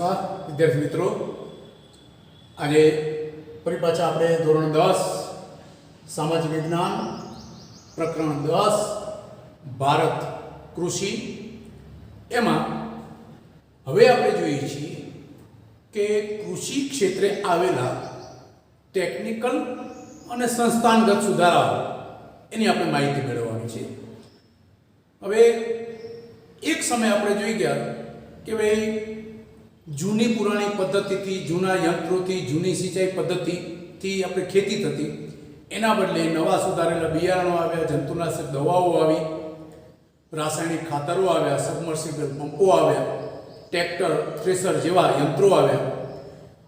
નમસ્કાર વિદ્યાર્થી મિત્રો, આજે ફરી પાછા આપણે ધોરણ 10 સામાજિક વિજ્ઞાન પ્રકરણ 10 ભારત કૃષિ એમાં હવે આપણે જોઈએ છીએ કે કૃષિ ક્ષેત્રે આવેલા ટેકનિકલ અને સંસ્થાનગત સુધારાઓ એની આપણે માહિતી મેળવવાની છે। હવે એક સમય આપણે જોઈ ગયા કે ભાઈ જૂની પુરાણી પદ્ધતિથી, જૂના યંત્રોથી, જૂની સિંચાઈ પદ્ધતિથી આપણે ખેતી થતી, એના બદલે નવા સુધારેલા બિયારણો આવ્યા, જંતુનાશક દવાઓ આવી, રાસાયણિક ખાતરો આવ્યા, સબમર્સિબલ પંપો આવ્યા, ટ્રેક્ટર, થ્રેસર જેવા યંત્રો આવ્યા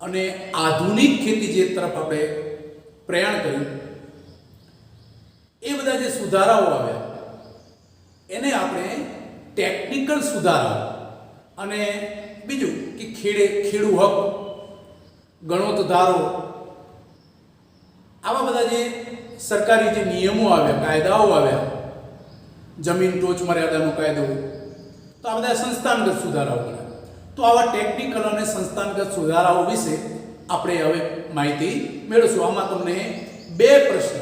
અને આધુનિક ખેતી જે તરફ આપણે પ્રયાણ કર્યું, એ બધા જે સુધારાઓ આવ્યા એને આપણે ટેકનિકલ સુધારા અને બીજું કે ખેડૂ હક, ગણોત ધારો, આવા બધા જે સરકારી જે નિયમો આવ્યા, કાયદાઓ આવ્યા, જમીન ટોચ મર્યાદાનો કાયદો, તો આ બધા સંસ્થાનગત સુધારાઓ બન્યા। તો આવા ટેકનિકલ અને સંસ્થાનગત સુધારાઓ વિશે આપણે હવે માહિતી મેળવશું। આમાં તમને બે પ્રશ્ન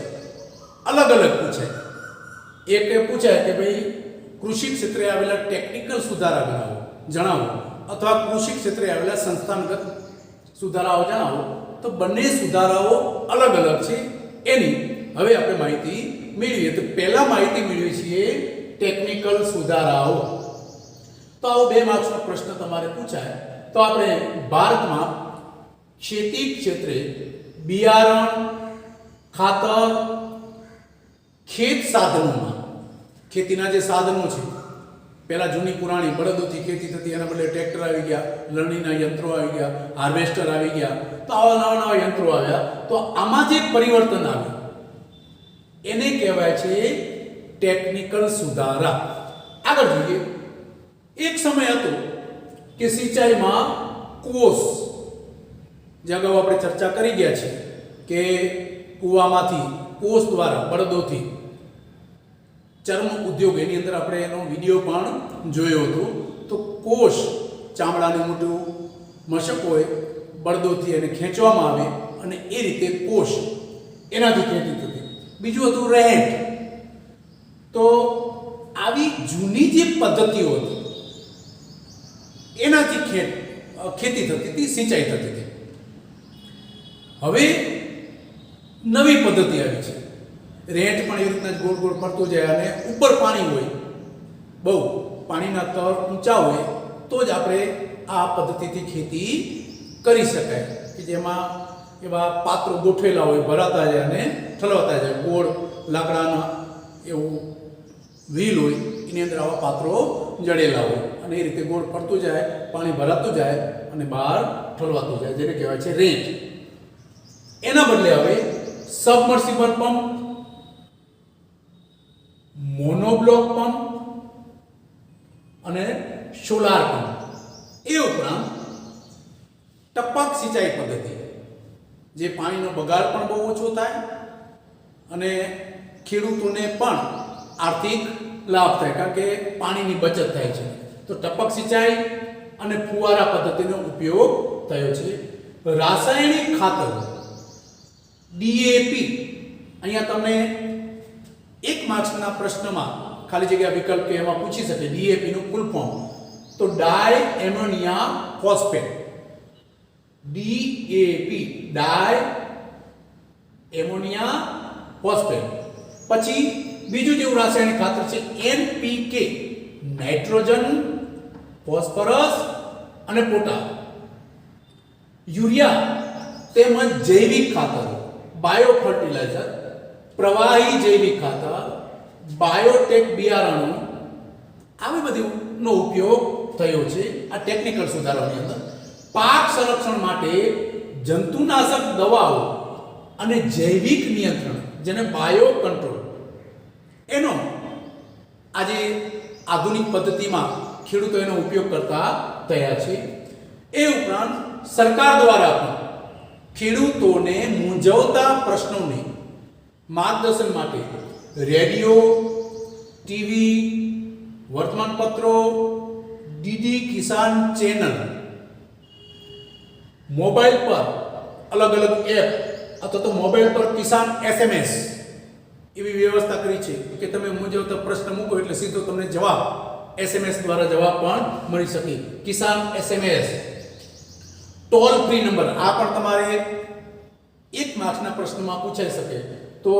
અલગ અલગ પૂછાય। એક એ પૂછાય કે ભાઈ કૃષિ ક્ષેત્રે આવેલા ટેકનિકલ સુધારા જણાવો અથવા કૃષિ ક્ષેત્રે આવેલા સંસ્થાનગત સુધારાઓ જણાવો। તો બંને સુધારાઓ અલગ અલગ છે, એની હવે આપણે માહિતી મેળવીએ। તો પહેલા માહિતી મેળવીએ છીએ ટેકનિકલ સુધારાઓ। તો આવો 2 માર્ક્સનો પ્રશ્ન તમારે પૂછાય તો આપણે ભારતમાં ખેતી ક્ષેત્રે બિયારણ, ખાતર, ખેત સાધનોમાં, ખેતીના જે સાધનો છે, પહેલા જૂની પુરાણી બળદોથી ખેતી થતી, એના બદલે ટ્રેક્ટર આવી ગયા, લણણીના યંત્રો આવી ગયા, હાર્વેસ્ટર આવી ગયા, તો આવા નવા નવા યંત્રો આવ્યા। તો આમાં જે પરિવર્તન આવ્યું એને કહેવાય છે ટેકનિકલ સુધારા। આગળ જોઈએ, એક સમય હતો કે સિંચાઈમાં કૂવો, જે અગાઉ આપણે ચર્ચા કરી ગયા છે કે કૂવામાંથી, કૂવો દ્વારા, બળદોથી ચર્મ ઉદ્યોગ, એની અંદર આપણે એનો વિડીયો પણ જોયો હતો। તો કોષ, ચામડાનું મોટું મશક હોય, બળદોથી એને ખેંચવામાં આવે અને એ રીતે કોષ, એનાથી ખેતી થતી। બીજું હતું રહેંટ। તો આવી જૂની જે પદ્ધતિઓ હતી એનાથી ખેતી થતી હતી, સિંચાઈ થતી હતી। હવે નવી પદ્ધતિ આવી છે, રેંટ પણ એવી રીતના ગોળ ગોળ ફરતો જાય અને ઉપર પાણી હોય, બહુ પાણીના તળ ઊંચા હોય તો જ આપણે આ પદ્ધતિથી ખેતી કરી શકાય, કે જેમાં એવા પાત્રો ગોઠવેલા હોય, ભરાતા જાય અને ઠલવાતા જાય, ગોળ લાકડાના એવું વ્હીલ હોય, એની અંદર આવા પાત્રો જડેલા હોય અને એ રીતે ગોળ ફરતું જાય, પાણી ભરાતું જાય અને બહાર ઠલવાતું જાય, જેને કહેવાય છે રેંટ। એના બદલે હવે સબમર્સિબલ પંપ, મોનોબ્લોક પંપ અને સોલાર પંપ, એ ઉપરાંત ટપક સિંચાઈ પદ્ધતિ, જે પાણીનો બગાડ પણ બહુ ઓછો થાય અને ખેડૂતોને પણ આર્થિક લાભ થાય, કારણ કે પાણીની બચત થાય છે। તો ટપક સિંચાઈ અને ફુવારા પદ્ધતિનો ઉપયોગ થયો છે। રાસાયણિક ખાતર DAP, અહીંયા તમને 1 માર્ક્સના પ્રશ્નમાં ખાલી જગ્યા વિકલ્પ કે એમાં પૂછી શકે DAP નું ફૂલ ફોર્મ, તો ડાય એમોનિયા ફોસ્ફેટ, DAP, ડાય એમોનિયા ફોસ્ફેટ। પછી બીજું જેવું રાસાયણિક ખાતર છે NPK, નાઇટ્રોજન, ફોસ્ફરસ અને પોટાશ, યુરિયા તેમજ જૈવિક ખાતર, બાયો ફર્ટિલાઇઝર, પ્રવાહી જૈવિક ખાતર, બાયોટેક બિયારણો, આવી બધીનો ઉપયોગ થયો છે આ ટેકનિકલ સુધારાની અંદર। પાક સંરક્ષણ માટે જંતુનાશક દવાઓ અને જૈવિક નિયંત્રણ, જેને બાયો કંટ્રોલ, એનો આજે આધુનિક પદ્ધતિમાં ખેડૂતો એનો ઉપયોગ કરતા થયા છે। એ ઉપરાંત સરકાર દ્વારા પણ ખેડૂતોને મૂંઝવતા પ્રશ્નોને માર્ગદર્શન માટે રેડિયો, ટીવી, વર્તમાનપત્રો, ડીડી કિસાન ચેનલ મોબાઈલ પર અલગ અલગ એપ અથવા તો મોબાઈલ પર કિસાન SMS એવી વ્યવસ્થા કરી છે કે તમે મૂંઝવતો પ્રશ્ન મૂકો એટલે સીધો તમને જવાબ SMS દ્વારા જવાબ પણ મળી શકે. કિસાન SMS ટોલ ફ્રી નંબર આ પણ તમારે 1 માર્ક્સના પ્રશ્નમાં પૂછાઈ શકે. તો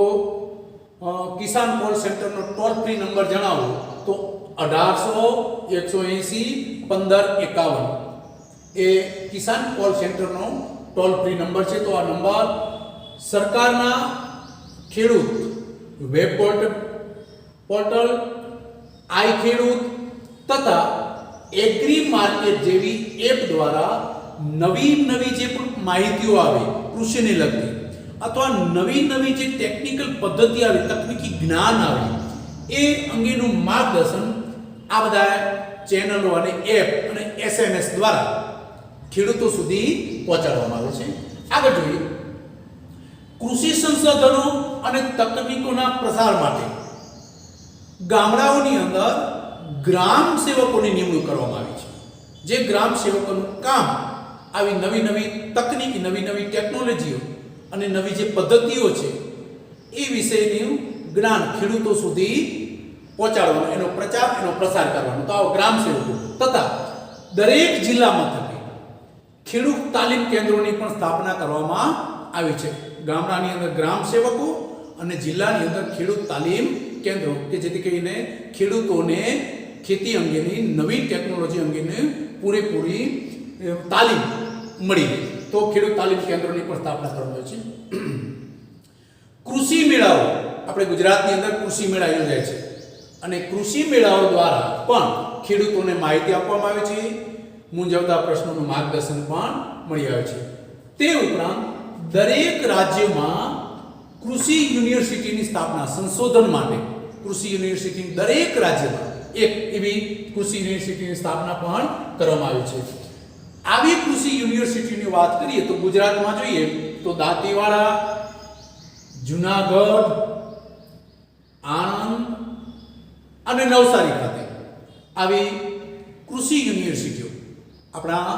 કિસાન કોલ સેન્ટરનો ટોલ ફ્રી નંબર જણાવો તો 1800 180 1551 એ કિસાન કોલ સેન્ટરનો ટોલ ફ્રી નંબર છે. તો આ નંબર સરકારના ખેડૂત વેબ પોર્ટલ આઈ ખેડૂત તથા એગ્રી માર્કેટ જેવી એપ દ્વારા નવી જે પણ માહિતીઓ આવે કૃષિને લગતી અથવા નવી જે ટેકનિકલ પદ્ધતિ આવે તકનીકી જ્ઞાન આવે એ અંગેનું માર્ગદર્શન આ બધા ચેનલો અને એપ અને SMS દ્વારા ખેડૂતો સુધી પહોંચાડવામાં આવે છે. આગળ જોઈએ કૃષિ સંશોધનો અને તકનીકોના પ્રસાર માટે ગામડાઓની અંદર ગ્રામ સેવકોની નિમણૂક કરવામાં આવી છે. જે ગ્રામ સેવકોનું કામ આવી નવી તકનીકી નવી ટેકનોલોજીઓ અને નવી જે પદ્ધતિઓ છે એ વિશેનું જ્ઞાન ખેડૂતો સુધી પહોંચાડવાનું, એનો પ્રચાર એનો પ્રસાર કરવાનો. તો આવો ગ્રામ સેવકો તથા દરેક જિલ્લા મથકે ખેડૂત તાલીમ કેન્દ્રોની પણ સ્થાપના કરવામાં આવી છે. ગામડાની અંદર ગ્રામ સેવકો અને જિલ્લાની અંદર ખેડૂત તાલીમ કેન્દ્રો કે જેથી કરીને ખેડૂતોને ખેતી અંગેની નવી ટેકનોલોજી અંગેની પૂરેપૂરી તાલીમ મળી. તો ખેડૂત તાલીમ કેન્દ્રોની પણ સ્થાપના કરવામાં આવી છે. કૃષિ મેળાઓ આપણે ગુજરાતની અંદર કૃષિ મેળા યોજાય છે અને કૃષિ મેળાઓ દ્વારા પણ ખેડૂતોને માહિતી આપવામાં આવે છે. મૂંઝવતા પ્રશ્નોનું માર્ગદર્શન પણ મળી આવે છે. તે ઉપરાંત દરેક રાજ્યમાં કૃષિ યુનિવર્સિટીની સ્થાપના સંશોધન માટે કૃષિ યુનિવર્સિટી દરેક રાજ્યમાં એક એવી કૃષિ યુનિવર્સિટીની સ્થાપના પણ કરવામાં આવી છે. આવી કૃષિ યુનિવર્સિટીની વાત કરીએ તો ગુજરાતમાં જોઈએ તો દાંતીવાડા, જુનાગઢ, આણંદ અને નવસારી ખાતે આવી કૃષિ યુનિવર્સિટીઓ આપણા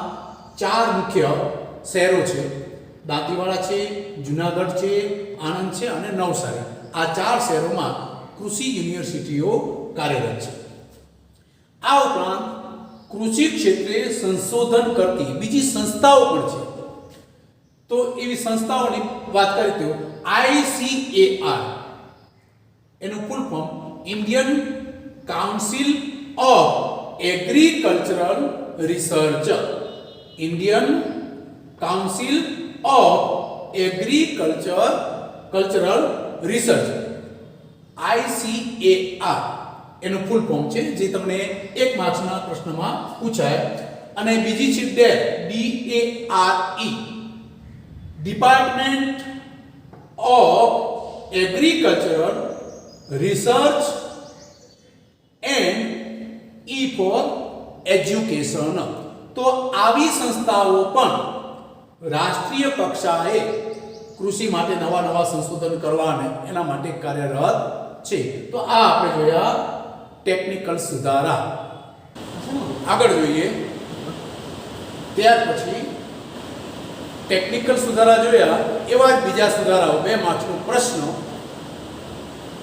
4 મુખ્ય શહેરો છે. દાંતીવાડા છે, જુનાગઢ છે, આણંદ છે અને નવસારી. આ 4 શહેરોમાં કૃષિ યુનિવર્સિટીઓ કાર્યરત છે. આ ઉપરાંત કૃષિ ક્ષેત્રે સંશોધન કરતી બીજી સંસ્થાઓ પણ છે. તો એવી સંસ્થાઓની વાત કરીએ તો ICAR એનું full form Indian council of agricultural research. Indian council of agricultural research ICAR એનું ફૂલ ફોર્મ છે, જે તમને 1 માર્ક્સના પ્રશ્નમાં પૂછાય. અને બીજી છે DARE department of agricultural research and E for education. તો આવી સંસ્થાઓ પણ રાષ્ટ્રીય કક્ષાએ કૃષિ માટે નવા સંશોધન કરવા અને એના માટે કાર્યરત છે. તો આ આપણે જોયા ટેકનિકલ સુધારા. આગળ જોઈએ ત્યાર પછી ટેકનિકલ સુધારા જોયા એવા જ બીજા સુધારાઓ 2 માર્ક્સનો પ્રશ્ન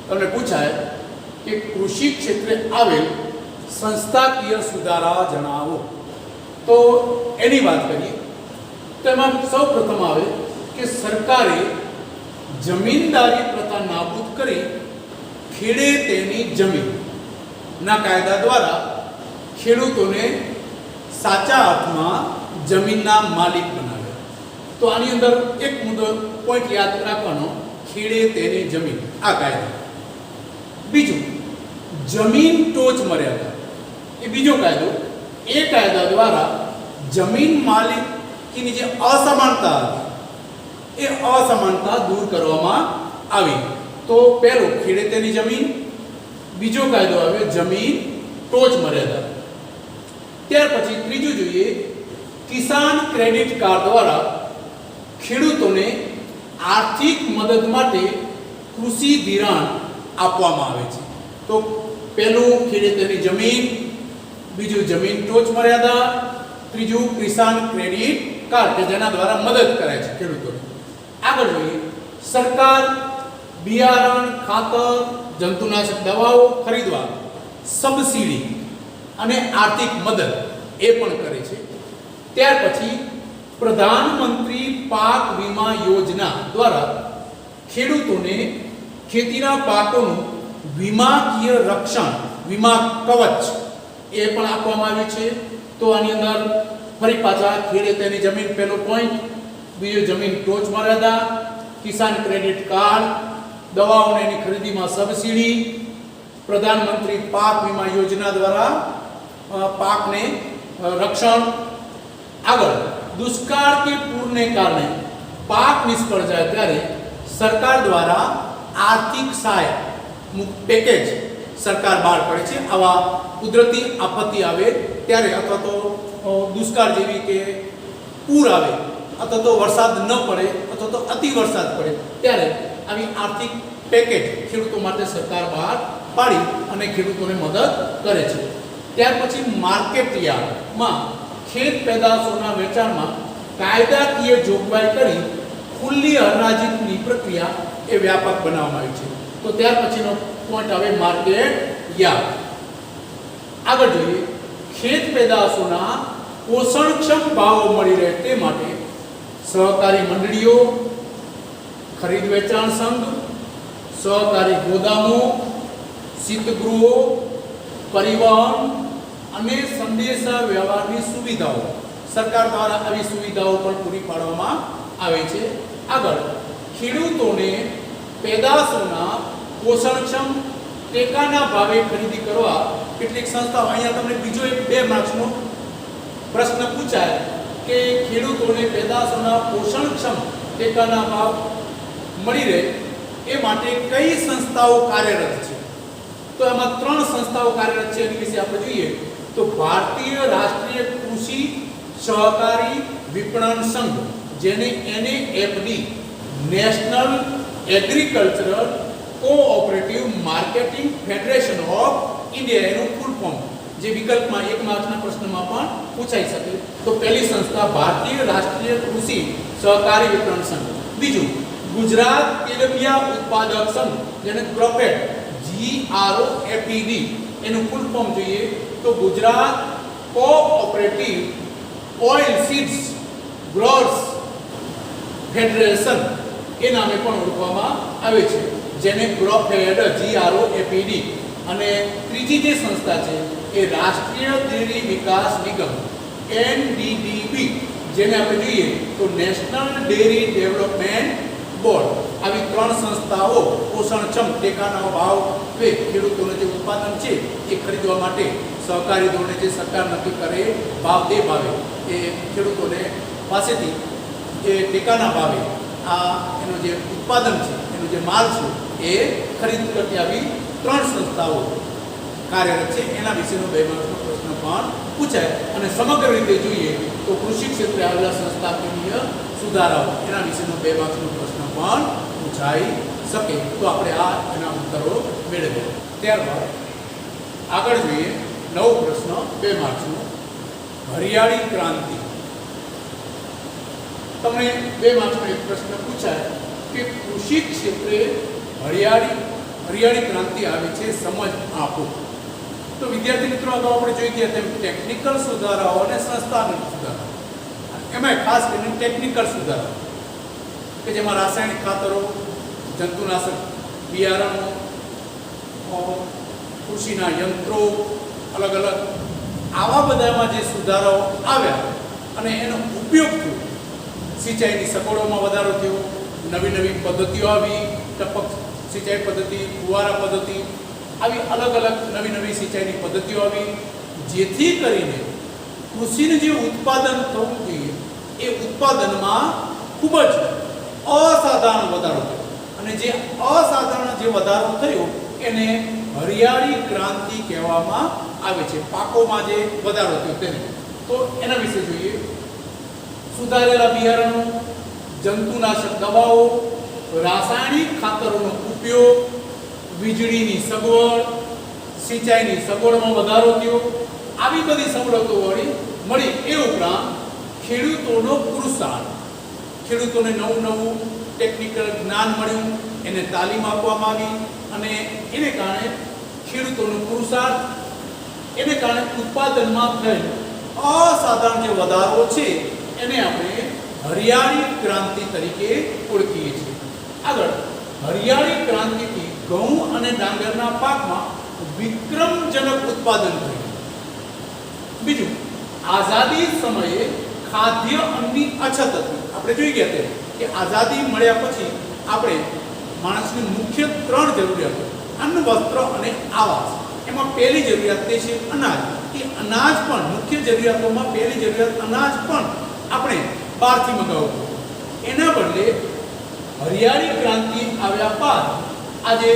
તમને પૂછાય કે કૃષિ ક્ષેત્રે આવેલ સંસ્થાકીય સુધારા જણાવો. તો એની વાત કરીએ તો એમાં સૌપ્રથમ આવે કે સરકારે જમીનદારી પ્રથા નાબૂદ કરી ખેડે તેની જમીન ના કાયદા દ્વારા ખેડૂતોને સાચા અર્થમાં જમીનના માલિક બનાવ્યા. તો આની અંદર એક મુદ્દો પોઈન્ટ યાદ રાખવાનો, ખેડે તેની જમીન આ કાયદા. બીજું જમીન ટોચ મર્યાદા એ બીજો કાયદો. એ કાયદા દ્વારા જમીન માલિકીની જે અસમાનતા હતી એ અસમાનતા દૂર કરવામાં આવી. તો પહેલો ખેડે તેની જમીન, બીજો કાયદો આવ્યો જમીન ટોચ મર્યાદા. ત્યાર પછી ત્રીજું જોઈએ કિસાન ક્રેડિટ કાર્ડ દ્વારા ખેડૂતોને આર્થિક મદદ માટે કૃષિ ધિરાણ આપવામાં આવે છે. તો પહેલું ખેડે તેની જમીન, બીજું જમીન ટોચ મર્યાદા, ત્રીજું કિસાન ક્રેડિટ કાર્ડ કે જેના દ્વારા મદદ કરાય છે ખેડૂતોને. આગળ જોઈએ, સરકાર બિયારણ, ખાતર, જંતુનાશક દવાઓ ખરીદવા સબસિડી અને આર્થિક મદદ એ પણ કરે છે. ત્યાર પછી પ્રધાનમંત્રી પાક વીમા યોજના દ્વારા ખેડૂતોને ખેતીના પાકોનું વીમાકીય રક્ષણ, વીમા કવચ એ પણ આપવામાં આવ્યું છે. તો આની અંદર ફરી પાછા ખેડૂતોની જમીન પહેલો પોઈન્ટ, બીજો જમીન ટોચ મર્યાદા, કિસાન ક્રેડિટ કાર્ડ, દવાઓને એની ખરીદીમાં સબસિડી, પ્રધાનમંત્રી પાક વીમા યોજના દ્વારા પાકને રક્ષણ. આગળ, દુષ્કાળ કે પૂરને કારણે પાક નિષ્ફળ જાય ત્યારે સરકાર દ્વારા આર્થિક સહાય પેકેજ સરકાર બહાર પાડે છે. આવા કુદરતી આપત્તિ આવે ત્યારે અથવા તો દુષ્કાળ જેવી કે પૂર આવે અથવા તો વરસાદ ન પડે અથવા તો અતિ વરસાદ પડે ત્યારે આવી આર્થિક પેકેજ ખેડૂતો માટે સરકાર બહાર પાડી અને ખેડૂતોને મદદ કરે છે. ત્યાર પછી માર્કેટ યાર્ડમાં ખેત પેદાશોના વેચાણમાં કાયદાકીય જોગવાઈ કરી ખુલ્લી હરાજીની પ્રક્રિયા એ વ્યાપક બનાવવામાં આવી છે. તો ત્યાર પછીનો પોઈન્ટ આવે માર્કેટ યાર્ડ. આગળ જોઈએ, ખેત પેદાશોના પોષણક્ષમ ભાવો મળી રહે તે માટે સહકારી મંડળીઓ, ખરીદ વેચાણ સંઘ, સહકારી ગોદામો, શીતગૃહો, પરિવહન અને સંદેશા વ્યવહારની સુવિધાઓ સરકાર દ્વારા આવી સુવિધાઓ પણ પૂરી પાડવામાં આવે છે. આગળ, ખેડૂતોને પેદાશોના પોષણક્ષમ ટેકાના ભાવે ખરીદી કરવા કેટલીક સંસ્થાઓ, અહીંયા તમને બીજો એક 2 માર્ક્સનો પ્રશ્ન પૂછાય કે ખેડૂતોને પેદાશોના પોષણક્ષમ ટેકાના ભાવ મળી રહે એ માટે કઈ સંસ્થાઓ કાર્યરત છે. તો એમાં 3 સંસ્થાઓ કાર્યરત છે. એની વિશે આપણે જોઈએ તો ભારતીય રાષ્ટ્રીય કૃષિ સહકારી વિપણન સંઘ, જેને NAFD, national agricultural cooperative marketing federation of India, એનું ફૂલ ફોર્મ જે વિકલ્પમાં 1 માર્ક્સના પ્રશ્નમાં પણ પૂછાઈ શકે. તો પહેલી સંસ્થા ભારતીય રાષ્ટ્રીય કૃષિ સહકારી વિપણન સંઘ. બીજું, ગુજરાત તેલબિયા ઉત્પાદક સંઘ, જેને ક્રોપેડ, GROFED, એનું ફૂલ ફોર્મ જોઈએ તો Gujarat cooperative oil seeds growers federation એ નામે પણ ઓળખવામાં આવે છે, જેને ગ્રોફેડ, GROFED. અને ત્રીજી જે સંસ્થા છે એ રાષ્ટ્રીય ડેરી વિકાસ નિગમ, NDDB, જેને આપણે જોઈએ તો નેશનલ ડેરી ડેવલપમેન્ટ બોર્ડ. આવી 3 સંસ્થાઓ પોષણક્ષમ ટેકાના ભાવ ખેડૂતોને જે ઉત્પાદન છે એ ખરીદવા માટે સહકારી ધોરણે જે સરકાર નક્કી કરે ભાવ તે ભાવે એ ખેડૂતોને પાસેથી એ ટેકાના ભાવે આ એનું જે ઉત્પાદન છે, એનું જે માલ છે એ ખરીદ કરતી આવી 3 સંસ્થાઓ કાર્યરત છે. એના વિશેનો 2 માર્ક્સનો પ્રશ્ન પણ પૂછાય. અને સમગ્ર રીતે જોઈએ તો કૃષિ ક્ષેત્રે આવેલા સંસ્થાકીય સુધારાઓ એના વિશેનો 2 માર્ક્સનો પ્રશ્ન પણ પૂછાઈ શકે. તો આપણે આ એના ઉત્તરો મેળવીએ. ત્યારબાદ આગળ જોઈએ નવો પ્રશ્ન 2 માર્ક્સનો, હરિયાળી ક્રાંતિ. તમને 2 માર્ક્સનો એક પ્રશ્ન પૂછાય કે કૃષિ ક્ષેત્રે હરિયાળી ક્રાંતિ આવે છે, સમજ આપો. તો વિદ્યાર્થી મિત્રો, અગાઉ આપણે જોઈ ગયા તેમ ટેકનિકલ સુધારાઓ અને સંસ્થાગત સુધારાઓ, એમાં ખાસ કરીને ટેકનિકલ સુધારાઓ કે જેમાં રાસાયણિક ખાતરો, જંતુનાશક બિયારણો, કૃષિના યંત્રો, અલગ અલગ આવા બધામાં જે સુધારાઓ આવ્યા અને એનો ઉપયોગ થયો, સિંચાઈની સગવડોમાં વધારો થયો, નવી પદ્ધતિઓ આવી, ટપક સિંચાઈ પદ્ધતિ, ફુવારા પદ્ધતિ, આવી અલગ અલગ નવી સિંચાઈની પદ્ધતિઓ આવી, જેથી કરીને કૃષિનું જે ઉત્પાદન થવું જોઈએ એ ઉત્પાદનમાં ખૂબ જ અસાધારણ વધારો થયો. અને જે અસાધારણ જે વધારો થયો એને હરિયાળી ક્રાંતિ કહેવામાં આવે છે. પાકોમાં જે વધારો થયો તેને. તો એના વિશે જોઈએ. સુધારેલા બિયારણો, જંતુનાશક દવાઓ, રાસાયણિક ખાતરોનો ઉપયોગ, વીજળીની સગવડ, સિંચાઈની સગવડમાં વધારો થયો, આવી બધી સવલતો મળી. એ ઉપરાંત ખેડૂતોનો પુરુષાર્થ, ખેડૂતોને નવું નવું ટેકનિકલ જ્ઞાન મળ્યું, એને તાલીમ આપવામાં આવી અને એને કારણે ખેડૂતોનો પુરુષાર્થ, એને કારણે ઉત્પાદનમાં થયેલ અસાધારણ જે વધારો છે એને આપણે હરિયાળી ક્રાંતિ તરીકે ઓળખીએ છીએ. આગળ હરિયાળી ક્રાંતિથી ઘઉં અને ડાંગરના પાકમાં વિક્રમજનક ઉત્પાદન થયું. બીજું, આઝાદી સમયે ખાદ્ય અન્નની અછત હતી. આપણે જોઈ ગયા તે કે આઝાદી મળ્યા પછી આપણે માણસની મુખ્ય 3 જરૂરિયાતો, અન્ન, વસ્ત્ર અને આવાસ, એમાં પહેલી જરૂરિયાત તે છે અનાજ. એ અનાજ પણ મુખ્ય જરૂરિયાતોમાં પહેલી જરૂરિયાત અનાજ પણ આપણે બહારથી મંગાવવું. એના બદલે હરિયાળી ક્રાંતિ આવ્યા બાદ આજે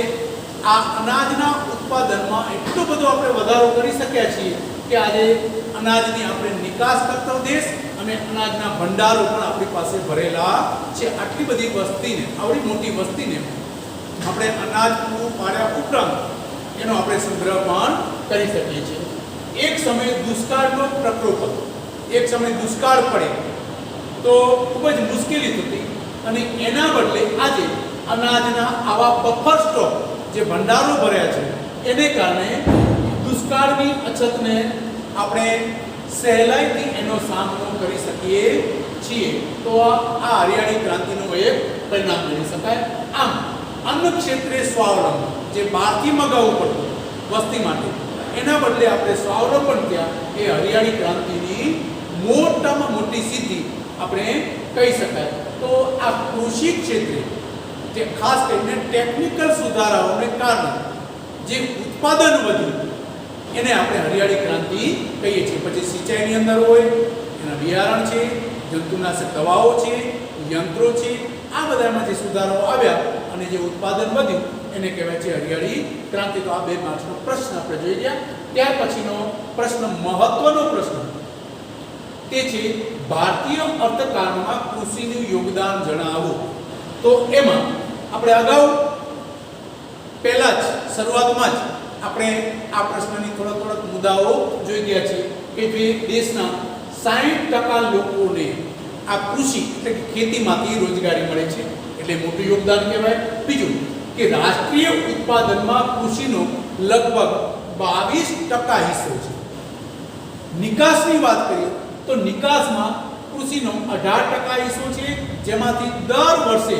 આ અનાજના ઉત્પાદનમાં એટલો બધો આપણે વધારો કરી શક્યા છીએ કે આજે અનાજની આપણે નિકાસ કરતો દેશ અને અનાજના ભંડારો પણ આપણી પાસે ભરેલા છે. આટલી બધી વસ્તીને, આવડી મોટી વસ્તીને આપણે અનાજ પૂરું પાડ્યા ઉપરાંત એનો આપણે સંગ્રહ પણ કરી શકીએ છીએ. એક સમયે દુષ્કાળનો પ્રકોપ હતો. એક સમયે દુષ્કાળ પડે તો ખૂબ જ મુશ્કેલી થતી અને એના બદલે આજે અનાજના આવા બફર સ્ટોક જે ભંડારો ભર્યા છે એને કારણે દુષ્કાળની અછતને આપણે સહેલાઈથી એનો સામનો કરી શકીએ છીએ. તો આ હરિયાળી ક્રાંતિનું એક પરિણામ ગણી શકાય. આમ અન્ન ક્ષેત્રે સ્વાવલંબન, જે બહારથી મગાવવું પડતું વસ્તી માટે, એના બદલે આપણે સ્વાવલંબન થયા, એ હરિયાળી ક્રાંતિની મોટામાં મોટી સિદ્ધિ આપણે કહી શકાય. તો આ કૃષિ ક્ષેત્રે જે ખાસ કરીને ટેકનિકલ સુધારાઓને કારણે જે ઉત્પાદન વધ્યું એને આપણે હરિયાળી ક્રાંતિ કહીએ છીએ. પછી સિંચાઈની અંદર હોય, એના બિયારણ છે, જંતુનાશક દવાઓ છે, યંત્રો છે, આ બધામાં જે સુધારાઓ આવ્યા અને જે ઉત્પાદન વધ્યું એને કહેવાય છે હરિયાળી ક્રાંતિ. તો આ 2 માર્ક્સનો પ્રશ્ન આપણે જોઈ ગયા. ત્યાર પછીનો પ્રશ્ન, મહત્વનો પ્રશ્ન, તે છે ભારતીય અર્થકારણમાં કૃષિનું યોગદાન જણાવો. તો એમાં આપણે અગાઉ પહેલા જ શરૂઆતમાં જ આપણે આ પ્રશ્નની થોડા મુદ્દાઓ જોઈ ગયા છે કે જે દેશના 60% લોકોને આ કૃષિ એટલે કે ખેતીમાંથી રોજગારી મળે છે, એટલે મોટું યોગદાન કહેવાય. બીજું કે રાષ્ટ્રીય ઉત્પાદનમાં કૃષિનો લગભગ 22% હિસ્સો છે. નિકાસની વાત કરીએ તો નિકાસમાં કૃષિનો 18% હિસ્સો છે, જેમાંથી દર વર્ષે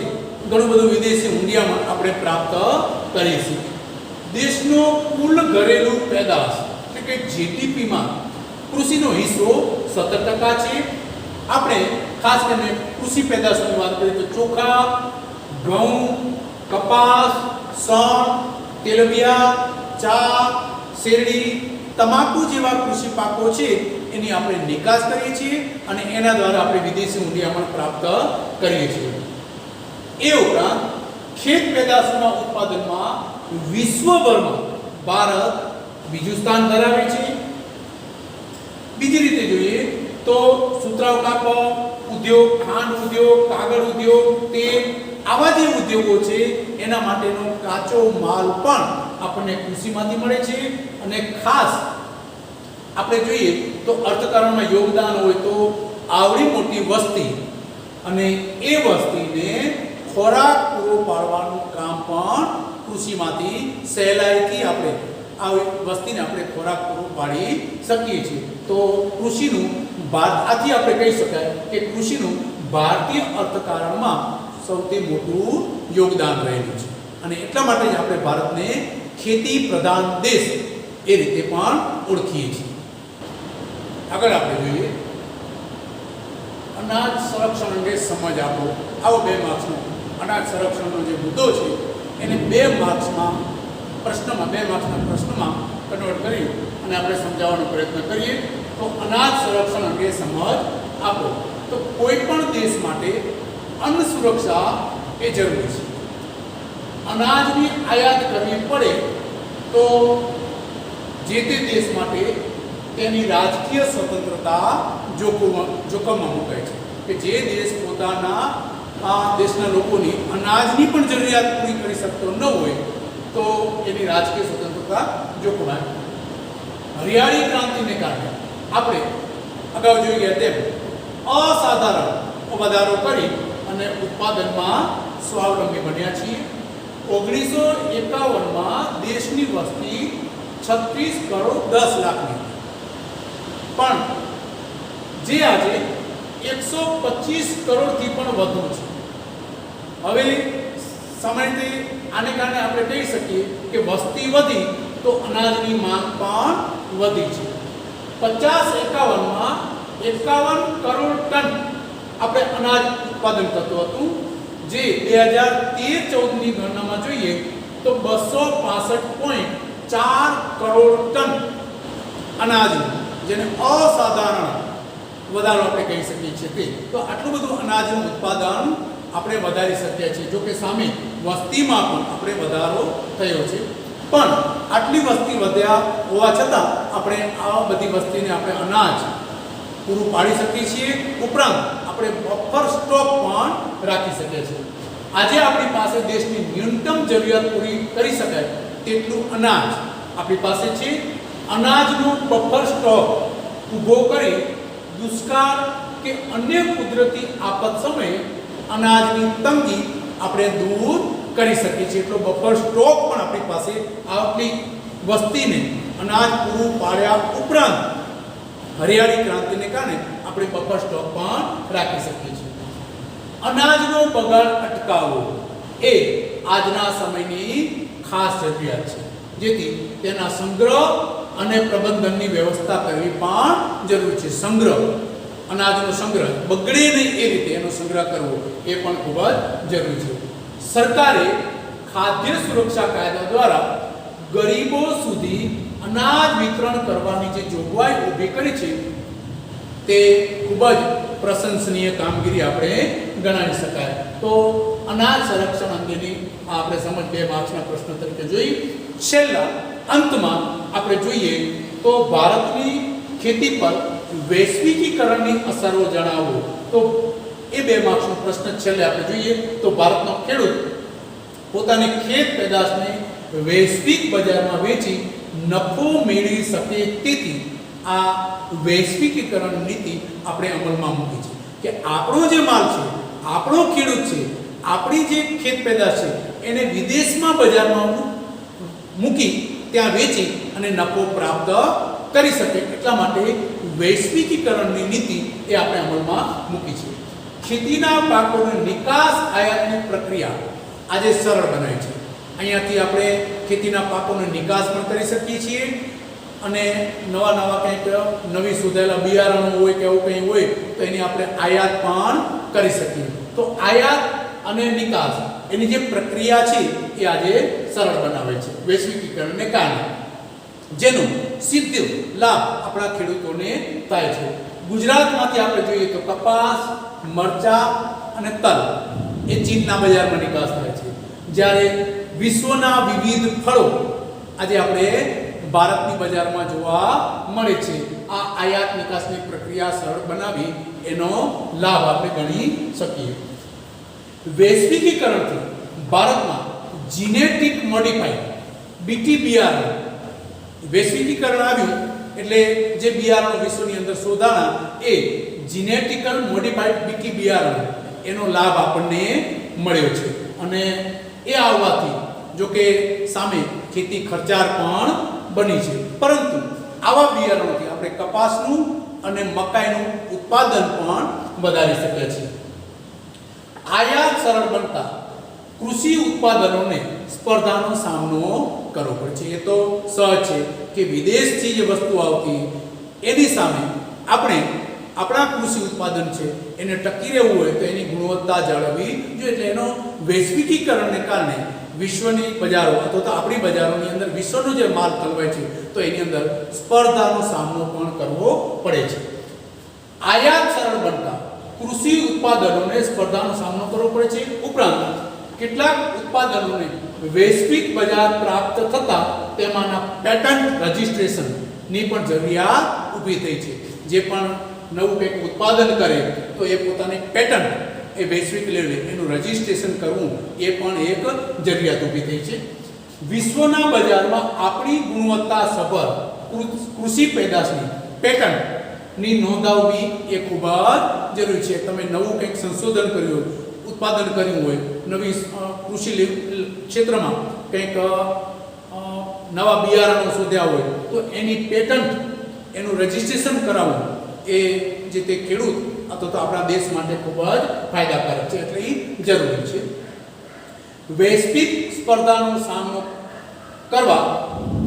ઘણું બધું વિદેશી હુંડિયામણ આપણે પ્રાપ્ત કરીએ છીએ. દેશનો કુલ ઘરેલું પેદાશ એટલે કે જીડીપીમાં કૃષિનો હિસ્સો 17% છે. આપણે ખાસ કરીને કૃષિ પેદાશોની વાત કરીએ તો ચોખા, ઘઉં, કપાસ, શણ, તેલબિયા, ચા, શેરડી, તમાકુ જેવા કૃષિ પાકો છે એની આપણે નિકાસ કરીએ છીએ અને એના દ્વારા આપણે વિદેશી હુંડિયામણ પ્રાપ્ત કરીએ છીએ. એ ઉપરાંત ખેત પેદાશોના ઉત્પાદનમાં વિશ્વભરમાં ભારત બીજું સ્થાન ધરાવે છે. બીજી રીતે જોઈએ તો સુતરાઉ કાપડ ઉદ્યોગ, ખાંડ ઉદ્યોગ, કાગળ ઉદ્યોગ, તેલ, આવા જે ઉદ્યોગો છે એના માટેનો કાચો માલ પણ આપણને કૃષિમાંથી મળે છે. અને ખાસ આપણે જોઈએ તો અર્થકારણમાં યોગદાન હોય તો આવડી મોટી વસ્તી અને એ વસ્તીને ખોરાક પૂરો પાડવાનું કામ પણ કૃષિમાંથી સહેલાઈથી આપણે આવી વસ્તીને આપણે ખોરાક પૂરો પાડી શકીએ છીએ. તો કૃષિનું આથી આપણે કહી શકાય કે કૃષિનું ભારતીય અર્થકારણમાં સૌથી મોટું યોગદાન રહેલું છે અને એટલા માટે જ આપણે ભારતને ખેતી પ્રધાન દેશ એ રીતે પણ ઓળખીએ છીએ. આગળ આપણે જોઈએ અનાજ સંરક્ષણ અંગે સમજ આપો. આવો 2 માર્ક્સનો અનાજ સંરક્ષણનો જે મુદ્દો છે એને 2 માર્ક્સના પ્રશ્નમાં કન્વર્ટ કરી અને આપણે સમજાવવાનો પ્રયત્ન કરીએ. તો અનાજ સંરક્ષણ અંગે સમજ આપો. તો કોઈ પણ દેશ માટે અન્ન સુરક્ષા એ જરૂરી છે. અનાજની આયાત કરવી પડે તો જે તે દેશ માટે તેની રાજકીય સ્વતંત્રતા જોખમમાં મુકાય છે કે જે દેશ પોતાના દેશના લોકોની અનાજની પણ જરૂરિયાત પૂરી કરી શકતો ન હોય તો એની રાજકીય સ્વતંત્રતા જોખમાય. હરિયાળી ક્રાંતિને કારણે આપણે અગાઉ જોઈ ગયા તેમ અસાધારણ વધારો કરી અને ઉત્પાદનમાં સ્વાવલંબી બન્યા છીએ. 1951માં દેશની વસ્તી 36 કરોડ 10 લાખની પણ જે આજે 125 કરોડથી પણ વધુ છે. હવે સમયથી આને કારણે આપણે કહી શકીએ કે વસ્તી વધી તો અનાજની માંગ પણ વધી છે. 50-51માં 51 કરોડ ટન આપણે અનાજ ઉત્પાદન થતું હતું, જે 2013-14ની ગણનામાં જોઈએ તો 265.4 કરોડ ટન અનાજ, જેને અસાધારણ વધારો આપણે કહી શકીએ છીએ. તો આટલું બધું અનાજનું ઉત્પાદન આપણે વધારી શકીએ છીએ. જો કે સામે વસ્તીમાં પણ આપણે વધારો થયો છે, પણ આટલી વસ્તી વધ્યા હોવા છતાં આપણે આ બધી વસ્તીને આપણે અનાજ પૂરું પાડી શકીએ છીએ. ઉપરાંત આપણે બફર સ્ટોક પણ રાખી શકીએ છીએ. આજે આપણી પાસે દેશની ન્યૂનતમ જરૂરિયાત પૂરી કરી શકાય તેટલું અનાજ આપણી પાસે છે. અનાજનો બફર સ્ટોક ઊભો કરી દુષ્કાળ કે અન્ય કુદરતી આફત સમયે અનાજની તંગી આપણે દૂર કરી શકીએ છીએ. એટલો બફર સ્ટોક પણ આપણી પાસે આપણી વસ્તીને અનાજ પૂરું પાડ્યા ઉપરાંત હરિયાળી ક્રાંતિને કારણે આપણે બફર સ્ટોક પણ રાખી શકીએ છીએ. અનાજનો બગાડ અટકાવવો એ આજના સમયની ખાસ જરૂરિયાત છે, જેથી તેના સંગ્રહ અને પ્રબંધનની વ્યવસ્થા કરવી પણ જરૂરી છે. સંગ્રહ, અનાજનો સંગ્રહ બગડે નહીં એ રીતે એનો સંગ્રહ કરવો એ પણ ખૂબ જ જરૂરી છે. સરકારે ખાદ્ય સુરક્ષા કાયદા દ્વારા ગરીબો સુધી અનાજ વિતરણ કરવાની જે જોગવાઈ ઊભી કરી છે તે ખૂબ જ પ્રશંસનીય કામગીરી આપણે ગણાવી શકાય. તો અનાજ સંરક્ષણ અંગેની આપણે સમજ 2 માર્ક્સના પ્રશ્ન તરીકે જોઈ. છેલ્લા અંતમાં આપણે જોઈએ તો ભારતની ખેતી પર વૈશ્વિકીકરણની અસરો જણાવો. તો એ 2 માર્ક્સનો પ્રશ્ન છેલ્લે આપણે જોઈએ તો ભારતનો ખેડૂત પોતાની ખેત પેદાશને વૈશ્વિક બજારમાં વેચી નફો મેળવી શકે, તેથી આ વૈશ્વિકીકરણ નીતિ આપણે અમલમાં મૂકી છે કે આપણો જે માલ છે, આપણો ખેડૂત છે, આપણી જે ખેત પેદાશ છે એને વિદેશમાં બજારમાં મૂકી ત્યાં વેચી અને નફો પ્રાપ્ત કરી શકે. એટલા માટે વૈશ્વિકીકરણની નીતિ એ આપણે અમલમાં મૂકી છે. ખેતીના પાકોની નિકાસ આયાતની પ્રક્રિયા આજે સરળ બનાવી છે. અહીંયાથી આપણે ખેતીના પાકોની નિકાસ પણ કરી શકીએ છીએ અને નવા કંઈક નવી શોધાયેલા બિયારણો હોય કે એવું કંઈ હોય તો એની આપણે આયાત પણ કરી શકીએ. તો આયાત અને નિકાસ એની જે પ્રક્રિયા છે એ આજે સરળ બનાવે છે વૈશ્વિકીકરણને કારણે, જેનો સીધો લાભ આપણા ખેડૂતોને થાય છે. ગુજરાતમાંથી આપણે જોઈએ તો કપાસ, મરચાં અને તલ એ ચીનના બજારમાં નિકાસ થાય છે, જ્યારે વિશ્વના વિવિધ ફળો આજે આપણે ભારતની બજારમાં જોવા મળે છે. આ આયાત નિકાસની પ્રક્રિયા સરળ બનાવી એનો લાભ આપણે ગણી શકીએ. વૈશ્વિકીકરણથી ભારતમાં જીનેટિક મોડિફાઈડ બીટી બિયારણ વૈશ્વિકીકરણ આવ્યું એટલે જે બિયારણો વિશ્વની અંદર શોધાણા એ જીનેટિકલ મોડિફાઈડ બીટી બિયારણ એનો લાભ આપણને મળ્યો છે. અને એ આવવાથી જો કે સામે ખેતી ખર્ચાળ પણ બની છે, પરંતુ આવા બિયારણોથી આપણે કપાસનું અને મકાઈનું ઉત્પાદન પણ વધારી શકીએ છીએ. આયાત સરળ બનતા કૃષિ ઉત્પાદનોને સ્પર્ધાનો સામનો કરવો પડે છે. એ તો સહજ છે કે વિદેશથી જે વસ્તુ આવતી એની સામે આપણે આપણા કૃષિ ઉત્પાદન છે એને ટકી રહેવું હોય તો એની ગુણવત્તા જાળવવી જોઈએ. એટલે એનો વૈશ્વિકીકરણને કારણે વિશ્વની બજારો અથવા તો આપણી બજારોની અંદર વિશ્વનો જે માલ કલવાય છે તો એની અંદર સ્પર્ધાનો સામનો પણ કરવો પડે છે. આયાત સરળ બનતા કૃષિ ઉત્પાદનોને સ્પર્ધાનો સામનો કરવો પડે છે. ઉપરાંત કેટલાક ઉત્પાદનોને વૈશ્વિક બજાર પ્રાપ્ત થતા તેમાંના પેટન્ટ રજિસ્ટ્રેશનની પણ જરૂરિયાત ઊભી થઈ છે. જે પણ નવું કંઈક ઉત્પાદન કરે તો એ પોતાની પેટન્ટ એ વૈશ્વિક લેવલે એનું રજિસ્ટ્રેશન કરવું એ પણ એક જરૂરિયાત ઊભી થઈ છે. વિશ્વના બજારમાં આપણી ગુણવત્તા સભર કૃષિ પેદાશની પેટન્ટ ની નોંધાવવી એ ખૂબ જ જરૂરી છે. તમે નવું કંઈક સંશોધન કર્યું હોય, ઉત્પાદન કર્યું હોય, નવી કૃષિ ક્ષેત્રમાં કંઈક નવા બિયારણો શોધ્યા હોય તો એની પેટન્ટ, એનું રજિસ્ટ્રેશન કરાવવું એ જે તે ખેડૂત અથવા તો આપણા દેશ માટે ખૂબ જ ફાયદાકારક છે, એટલે એ જરૂરી છે. વૈશ્વિક સ્પર્ધાનો સામનો કરવા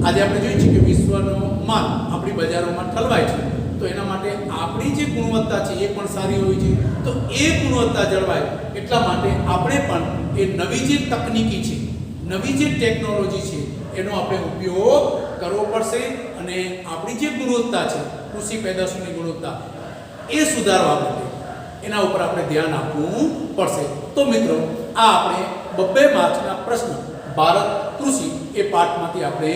આજે આપણે જોઈએ છીએ કે વિશ્વનો માલ આપણી બજારોમાં ઠલવાય છે, તો એના માટે આપણી જે ગુણવત્તા છે એ પણ સારી હોવી જોઈએ. તો એ ગુણવત્તા જળવાય એટલા માટે આપણે પણ એ નવી જે તકનીકી છે, નવી જે ટેકનોલોજી છે એનો આપણે ઉપયોગ કરવો પડશે અને આપણી જે ગુણવત્તા છે, કૃષિ પેદાશોની ગુણવત્તા એ સુધારવા માટે એના ઉપર આપણે ધ્યાન આપવું પડશે. તો મિત્રો, આ આપણે 2 માર્ક્સના પ્રશ્ન ભારત કૃષિ એ પાઠમાંથી આપણે